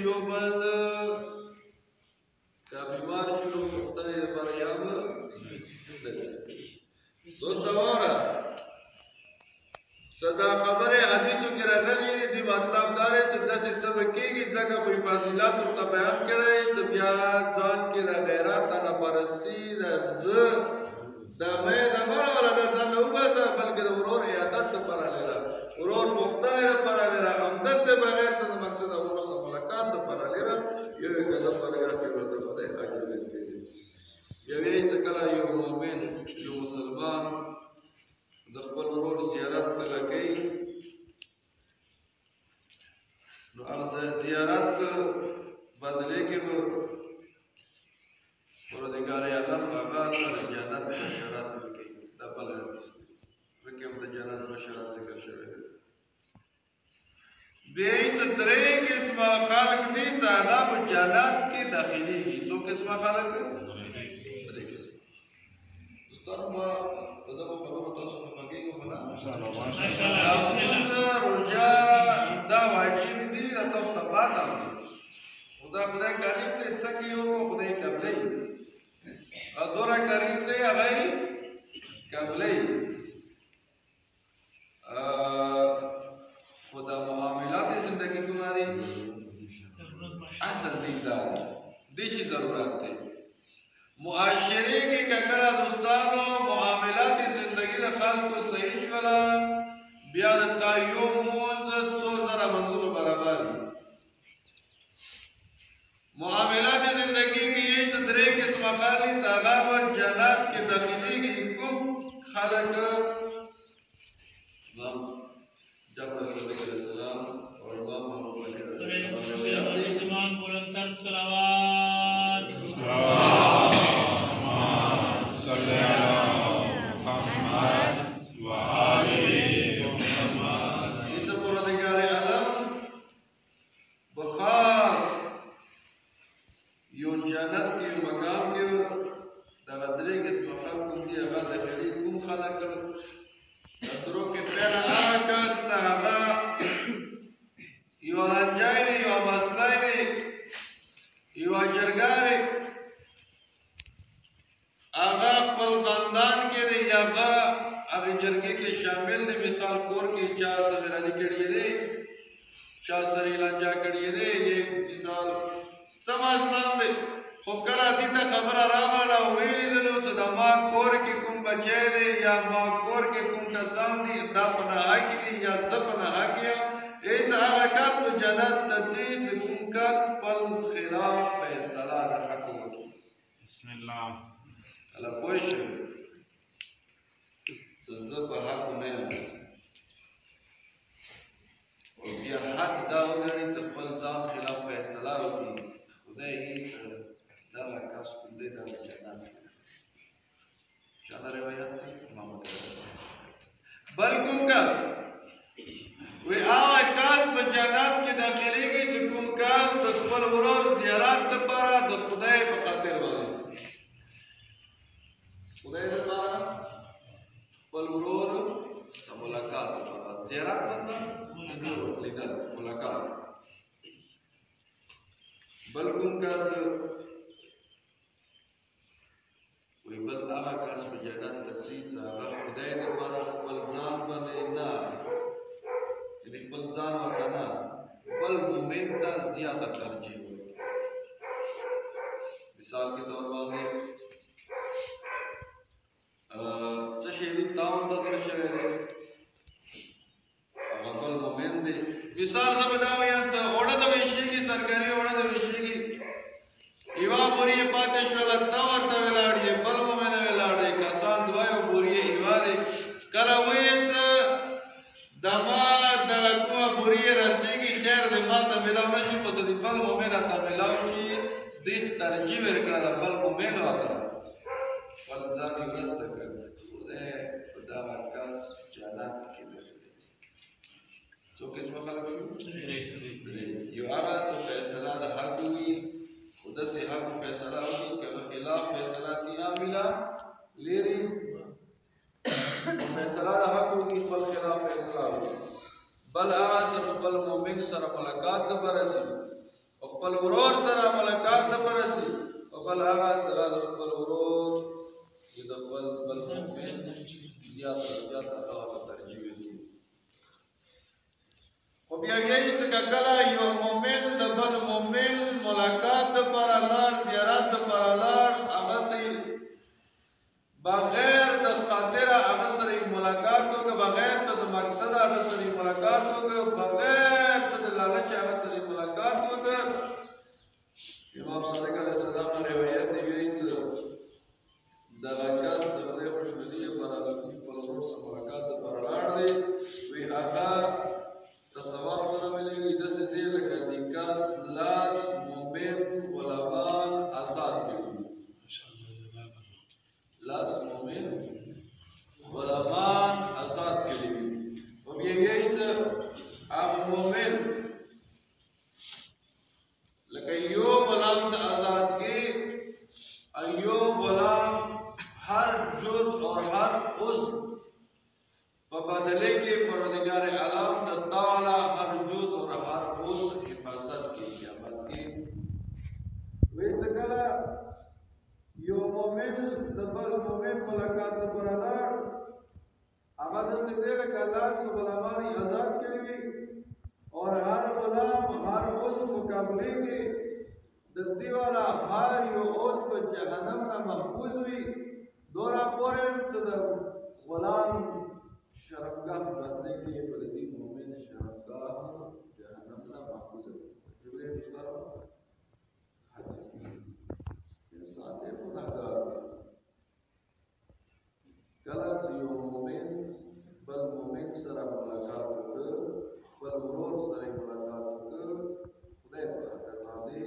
یو بل که بیمار شو نو پوښتنې دپاره یا به دوسته واوره څه دا خبرې حدیثو کې راغلي دي مطلب دا دی چې داسې څه به کېږي ځکه په فاضلات ورته بیان کړی چې بیا ځان کې د غیرت ناپرستي د زه دا مې د مړه د ځان نه وباسه بلکې د ورور عیادت دپاره لره ورور پوښتنې دپاره لره همداسې بغیر څه د مقصد د ورور سره ملاقات دپاره لره یو یې قدم برګاه کې ورته خدای اجر درکوي بیا وایي چې کله یو مؤمن یو مسلمان د خپل ورور زیارت کله کوي نو هغه زیارت که بدلې کې به پروردګار عالم هغه ته د جنت بشارت ورکوي دا بل حدیث دی ځکه هم د جنت بشارت ذکر شوی دی بیا یې چې درې قسمه خلق دي چې هغه په جنت کې داخلېږي څو قسمه خلق درې قسمه دوستانو ما زه دغه خبرو تاسو ته غږېږم خو نه روژه دا واجب دي دا تاسو ته باد هم دي خو دا خدای کریم دی څه کې وکړو خدای قبلوي دوره کریم دی هغه یې قبلوي خو دا معاملات زندگی کومه دي اصل دین دا دی چې ضرورت دی معاشره کې کله دوستانو معاملات زندگی د خلکو صحیح شوله بیا د تا یو مونځ څو زره منځونو برابر دي معاملات زندگی کې یې چې درې قسمه خلک چې هغه به جنت کې داخلېږي کوم خلک امام جعفر صادق علیه السلام او امام محمد بقر علیه السلام بلندتر صلوات صلی علی محمد و آل محمد یہ سب پروردگار عالم بخاص یو جنت کې یو مقام کې دغه درې قسمه خلک کوم دي هغه داخلي کوم خلک درو کې پیل هغه صحابه یو لنجای دی یو مسلای دی یو جرګه هغه خپل خاندان کې دی یا هغه جرګې کې شامل دی مثال کور کې چا سویرانی کړی دی چا سری لنجا کړی دی یې مثال سم اسلام دی خو کله دې ته خبره راغله ویلې دلو چې د ما کور کې کوم بچی دی یا ما کور کې کوم کسان دي دا په نهه کې دي یا زه په نهه کې یم ای چې هغه کس په جنت ته ځي چې کوم کس خپل خلاف فیصله د حق وکړي بسم الله کله پوه شوې چې زه په حق نه یم او بیا حق دا وګڼي چې خپل ځان خلاف فیصله وکړي خدای یې چې دغه کس کوم دی دا د جنت چا دا روایت دی امام بل کوم کس وی هغه کس په جنت کې داخلېږي چې کوم کس د خپل ورور زیارت دپاره د خدای په خاطر باندې خدای دپاره خپل ورور سره ملاقات دپاره زیارت مطلب لیدل ملاقات بل کوم کس وی بل هغه کس په جنت ته ځي چې هغه خدای دپاره خپل ځان باندې نه یعنې خپل ځان ورته نه بل مؤمن ته زیاته ترجیح ورکړي مثال کے طور باندې څه شی دي تاوان ته سره شوی دی هغه بل مؤمن دی مثال زه به دا وایم چې اوړه د ویشېږي سرکاري اوړه د ویشېږي یوه بوري یې پاتې شوله ته ورته ولاړ یې بل مؤمن ولاړ دی کسان دوه یو بوري یې یوه دی کله ویې څه د ما دغه کومه بوري یې رسېږي خیر دی ما ته میلاو نه شي خو چې د بل مؤمن ته میلاو شي دې ترجیح ورکړه د بل مؤمن ورته خپل ځان یې ورسته کړ خدای په دغه کس جنت کې څو قسمه خلک شو یو هغه څه فیصله د حق وي خو داسې حق فیصله وکړي که هغه خلاف فیصله چې عامله لري فیصله د حق وکړي خپل خلاف فیصله وکړي بل هغه چې خپل مؤمن سره ملاقات دپاره ځي خپل ورور سره ملاقات نه پرځي او بل هغه سره خپل ورور د خپل بل زیات هغه ترجیح ورکړي خو بیا یې چې کله یو مؤمن د بل مؤمن ملاقات لپاره لاړ زیارت لپاره لاړ هغه ته بغیر د خاطره هغه سره ملاقات وکړه بغیر څه د مقصد هغه سره ملاقات وکړه بغیر څه د لالچ هغه سره ملاقات وکړه امام صادق علیه السلام نه روایت دی چې دغه کس د خدای خوشنودي لپاره خپل ورور سره ملاقات لپاره لاړ دی وی هغه د ثواب سره ملګری داسې دی لکه د کس لاس مؤمن غلامان آزاد کړي لاس مؤمن غلامان آزاد کړي او بیا یې چې هغه مؤمن لکه یو غلام چې آزاد کی ایو غلام ہر جز اور ہر عضو په بدلے کې پروردگار عالم د تعالی ہر جز اور ہر عضو حفاظت کی قیامت کې وې څنګه یو مؤمن د بل مؤمن ملاقات پر اړه هغه د سیدل کله غلامان آزاد کړي وي اور ہر غلام ہر عضو مقابلے کے دتی والا ہر یو عضو کو جہنم نہ محفوظ ہوئی دورا پورے صد غلام شرمگاہ بدلے کے بدی مومن شرمگاہ جہنم نہ محفوظ ہے جبرائیل مشتاق حدیث انسان ہے گناہگار کلا یو مومن بل مومن سره ملاقات وکړ بل ورور سره ملاقات وکړ خدای په خاطر باندې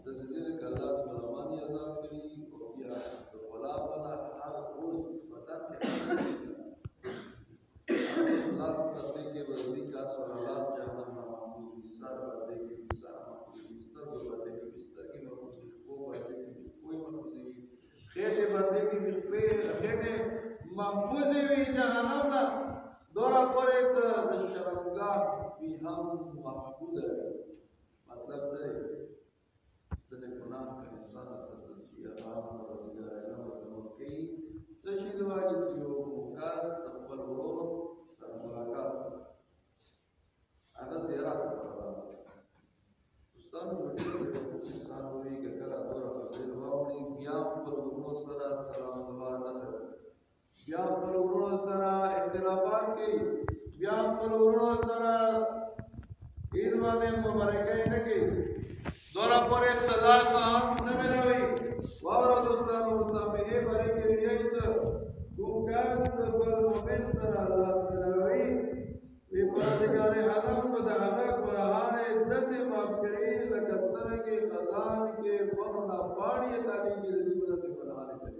د دې کله غلامان آزاد کړي او بیا د غلام ولا هر روز بدن الله پرته کې ورودي کا سوالات جهنم محمود بسار پرته کې بسار محمود بستر پرته کې بستر کې محمود کو پرته کې کوئی محمود خېټه پرته کې خېټه محفوظ وي جهنم نه دورا پورې د شرمګاه وی هم محفوظ ہے مطلب څه دی چې ګناه کوي انسان سره تسبیح عام او دیګر نه کوي څه شي د واجب یو کاس خپل ورور سره ملاقات هغه زیارت استاد انسان وی کله دورا په واوري بیا خپل ورور سره سلام الله نظر بیا خپل ورور سره اختلافات کوي بیا خپل ورور سره عید باندې مبارکۍ نه کوي دورا پورې صلاح صاحب نه ملوي واورو دوستانو مسافرې باندې کې یې څه ګوګاز د بل مومن سره الله ملوي وی پردګار عالم په دغه قرآن دسه معاف کوي لکه څنګه خزان کې ورنا پاڼې تالي کې د دې په قرآن کوي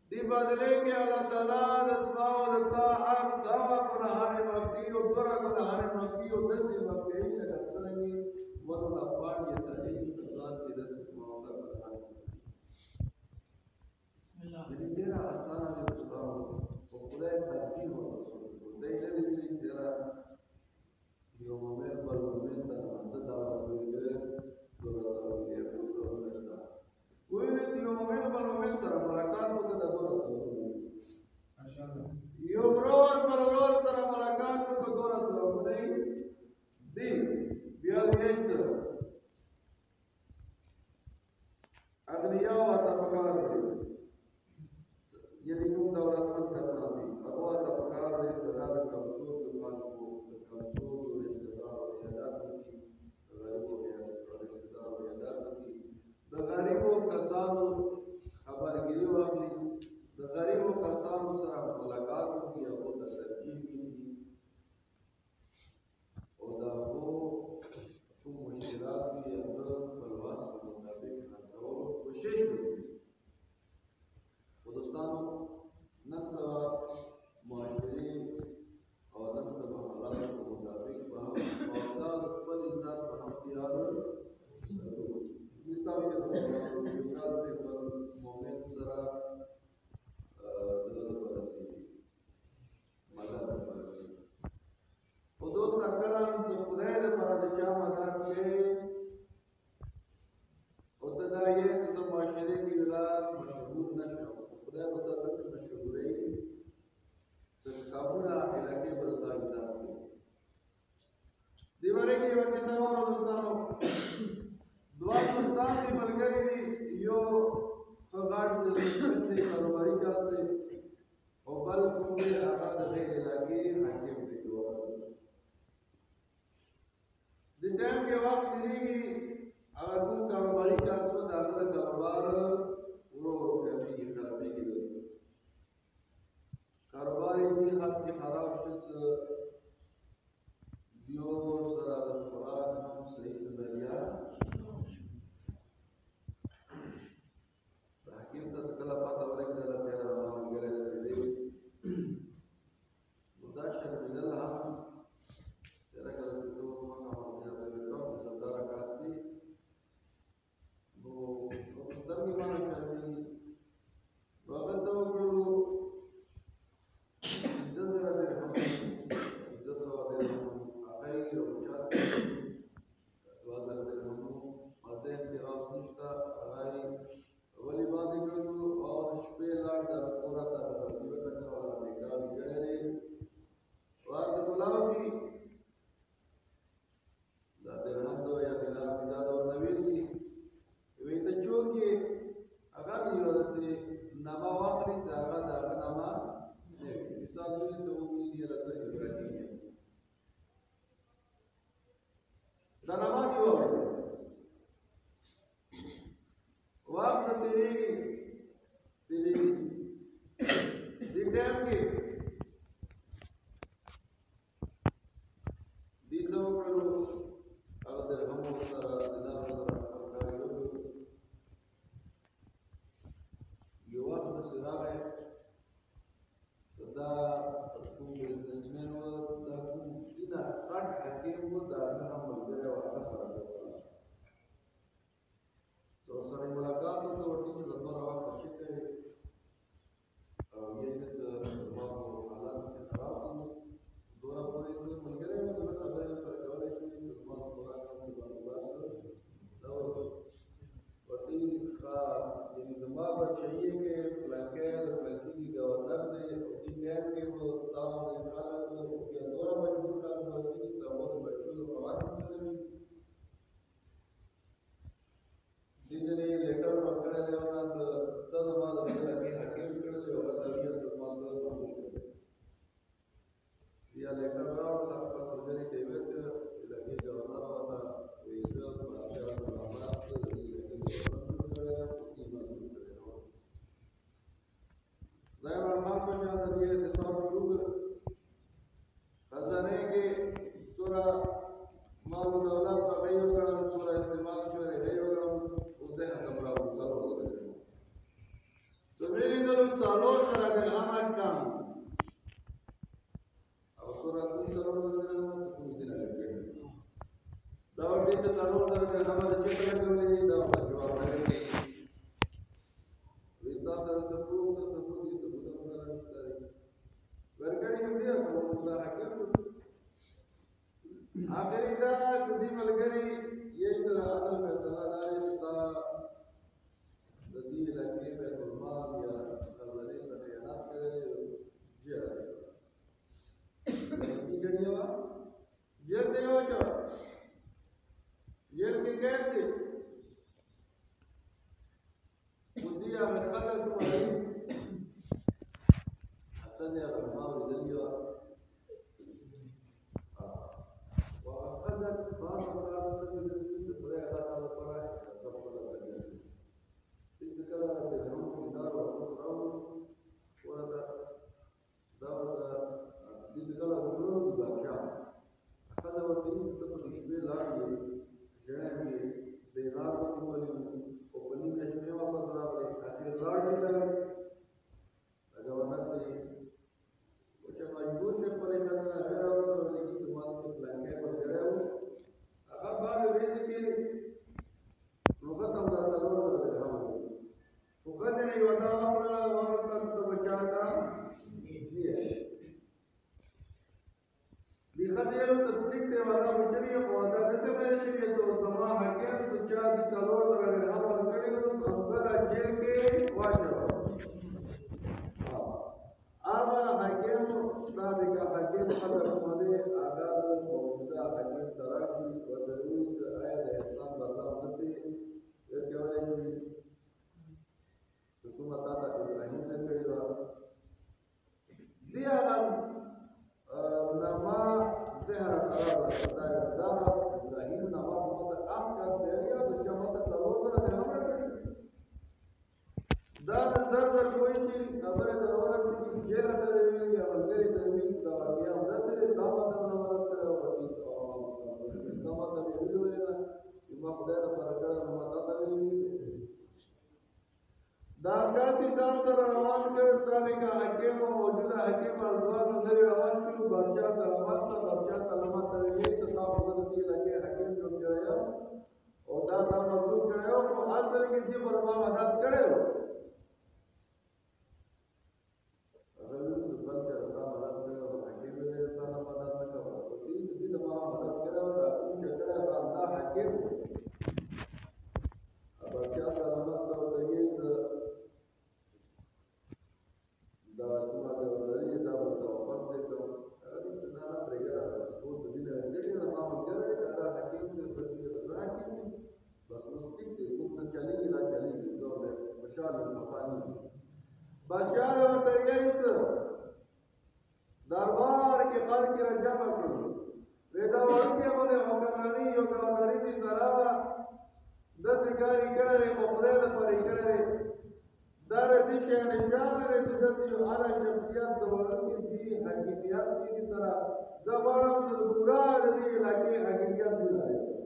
دی بدلے کے اللہ تعالیٰ دتما و دتا حق دعوی قرآن مفتی و قرآن قرآن مفتی و دسی مفتی لگا سرنگی ورنہ پاڑی تعلیم قرآن کی دسی معاملہ قرآن بسم اللہ یعنی تیرا آسان ہے مستاو و خدای تحقیل و رسول خدای لدی بلی تیرا یوم امیر بل امیر در منزد دعوت ہوئی گئے تو رسول اللہ کوئی نہیں یوم امیر بل امیر سر ملاقات کو کدا دورا سره یو ورور بل ورور سره ملاقات کو دورا سره دی بیا یې څه اغنیا او تفکر دی یعنی کوم دولتمند کسان دي هغه تفکر دی چې دا کمزور د خلکو کمزور د رشتہدار او یادات دي غریبو یا رشتہدار او یادات دي د غریبو کسانو خبرګيري واخلي د غریبو کسانو سره ملاقات وکړي دې هغه د دې علاقې حاکم دی د ټایم کې وخت تېرېږي هغه کوم کاروباري کسب د هغه د کاروبار ورو ورو کمېږي خرابېږي کاروبار یې دې حد کې خراب شو چې دیو سره د خوراک هم صحیح ذریعہ د حکیم ته کله پته ورغله چې دا ملګری رسېدلی نو دا شرمېدل هم چې لکه چې زه اوس مخامخ زیات شوی کوم د سرداره کاست دی نو سترګې باندې شرمېږي نو هغه څه وکړو 15,000 درهم 1500 درهم هغه یو چا 2000 درهم ما ذهن کې اوس نشته هغه ولی باندې کړو او شپې لاړ د پورا ته د یو کچا والا میکا وګړې وار د ګلاو کې دا درهم دو یا دینار دا د نویر دي وی ته چوکې هغه یو څه نما واخلي چې هغه دا نما مثال دوی څه وګړي دی راته ابراهیم دا نما کې وقت تیریږي دې ټایم کې دې څه وکړو هغه درهم سره دینار سره همکاري وکړو یو وخت سراغه صدا کوم بزنسمن و دا کوم دینه غټ حکیم و دا هم ملګری او هغه سره تو سره ملاقات وکړو ورته چې زما راوړ چې کوي او یې چې زما حالات چې خراب شي دوه پورې چې ملګری مې دغه خبرې سره کولای شي زما پورا کار چې باندې بس دا ورته ښه یعنې زما بچیې کې پلانکې د پلانکې ګورنر دی او دې ټایم کې به تاسو د خلک بیا دوره مجبور کړو چې تاسو د بچو مواد کوي دې لیټر ورکړل دی او تاسو زما د علاقې حاکم کړل او هغه د زما د بیا لیټر راوړل په ورځې کې وکړ علاقې ګورنر وتا وی زه بادشاہ سلامات دې ظاهر حال کو شاید یہ اتصال شروع کر خزانے کے سورہ مال و دولت و غیر کرم سورہ استعمال شورہ غیر کرم اسے ختم رہا چلو تو میری دلوت سالوں سرا درہم کام اور سورہ کن سالوں درہم سکوی دن لگے داوٹ دیتا سالوں درہم چکر لگے داوٹ جواب لگے ویتا سر سپور ورګړی هم دی او دا حکم اخري دا سدي ملګری یې تر اعظم فیصله داري تا د دې علاقې په المال یا خلوی سره اعلان کړی جه دې ګړیوا جه دیو جو یل کې کېږي ودیا مخاله کوي أخذ الرمال دنيا وأخذت بعض الأرض التي تطلع على الفرح تصور الدنيا تذكر الدرهم دينار وأسرة وهذا دولة تذكر الدرهم بادشاہ أخذ وقتين تطلع شبه لاعي جنابي دينار وقوله وقني نجمه واپس راغلي آخر لاعي لاعي गवर्नर से कुछ मजबूर से परेशान ना रहा हो तो लेकिन तुम्हारे से प्लान पर खड़े हो अगर बात वैसे कि लोग तो उधर चलो हम फुकत नहीं होता अपना वक्त तो बचाता ये लिखते हैं तो ठीक है वाला मुझे होता जैसे मेरे लिए तो तमाम हकियत सच्चा चलो अगर हम खड़े हो तो हमका जेल के वाजब آبا حاکم صاحب حاکم خبر مده آغاز موجوده حاکم تراکی و ضروری آیا د اسلام بازار نسی ورکولی شي حکومت تا ابراهیم نه کړی و دي هغه نما زهر خراب ده دا ابراهیم نما محمد عام کس دی یا د جماعت ضرور سره دی هم دا زر کوئی شي خبره د اورت کی جیل ته دی یا ولګری ته دی دا بیا ورته دا ماته اورت ته وتی دا ماته ویلو نه ما خدای ته برکړه نو ماته ته ویلي دا کافي ځان سره روان کړ سابق حکیم او موجوده حکیم ازوان لري روان شو بادشاہ سلامت ته بادشاہ سلامت ته ویلي چې تاسو په دې لګي حکیم جوړ کړو او دا مطلوب کړو په اصل کې چې په ما مدد کړو बादशाह ورته یې دربار کې خلک راجمع کړو ودا ورته باندې حکمرانی یو کارانی دي سره د سګاری کړه په خپل لپاره کړه در دې شي نشان لري چې د یو اعلی شخصیت د ورته دي حقیقت دي سره زبردست پورا دې علاقې حقیقت دي